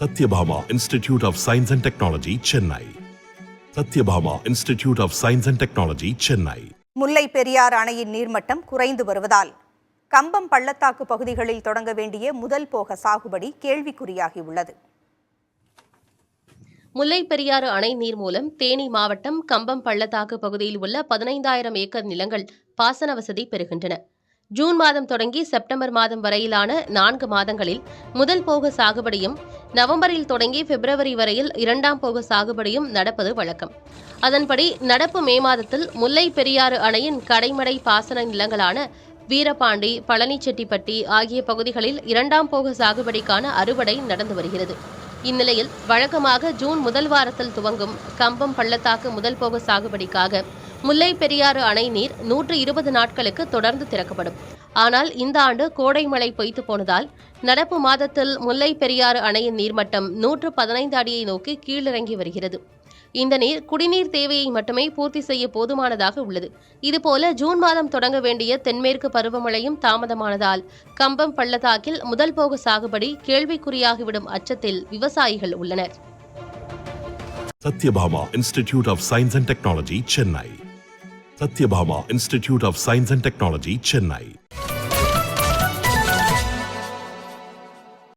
Satyabhama Institute of Science and Technology, Chennai. Satyabhama Institute of Science and Technology, Chennai. முல்லை பெரியாறு அணையின் நீர்மட்டம் குறைந்து வருவதால் கம்பம் பள்ளத்தாக்கு பகுதிகளில் தொடங்க வேண்டிய முதல் போக சாகுபடி கேள்விக்குறியாகியுள்ளது. முல்லை பெரியாறு அணை நீர் மூலம் தேனி மாவட்டம் கம்பம் பள்ளத்தாக்கு பகுதியில் உள்ள 15,000 ஏக்கர் நிலங்கள் பாசன வசதி பெறுகின்றன. ஜூன் மாதம் தொடங்கி செப்டம்பர் மாதம் வரையிலான 4 மாதங்களில் முதல் போக சாகுபடியும், நவம்பரில் தொடங்கி பிப்ரவரி வரையில் 2ஆம் போக சாகுபடியும் நடப்பது வழக்கம். அதன்படி நடப்பு மே மாதத்தில் முல்லை பெரியாறு அணையின் கடைமடை பாசன நிலங்களான வீரபாண்டி, பழனிச்செட்டிப்பட்டி ஆகிய பகுதிகளில் 2ஆம் போக சாகுபடிக்கான அறுவடை நடந்து வருகிறது. இந்நிலையில் வழக்கமாக ஜூன் முதல் வாரத்தில் துவங்கும் கம்பம் பள்ளத்தாக்கு முதல் போக சாகுபடிக்காக முல்லை பெரியாறு அணை நீர் 120 நாட்களுக்கு தொடர்ந்து திறக்கப்படும். ஆனால் இந்த ஆண்டு கோடை மழை பொய்த்து போனதால் நடப்பு மாதத்தில் முல்லை பெரியாறு அணையின் நீர்மட்டம் 115 அடியை நோக்கி கீழிறங்கி வருகிறது. இந்த நீர் குடிநீர் தேவையை மட்டுமே பூர்த்தி செய்ய போதுமானதாக உள்ளது. இதுபோல ஜூன் மாதம் தொடங்க வேண்டிய தென்மேற்கு பருவமழையும் தாமதமானதால் கம்பம் பள்ளத்தாக்கில் முதல் போக சாகுபடி கேள்விக்குறியாகிவிடும் அச்சத்தில் விவசாயிகள் உள்ளனர். Satyabhama Institute of Science and Technology, Chennai. Satyabhama Institute of Science and Technology, Chennai.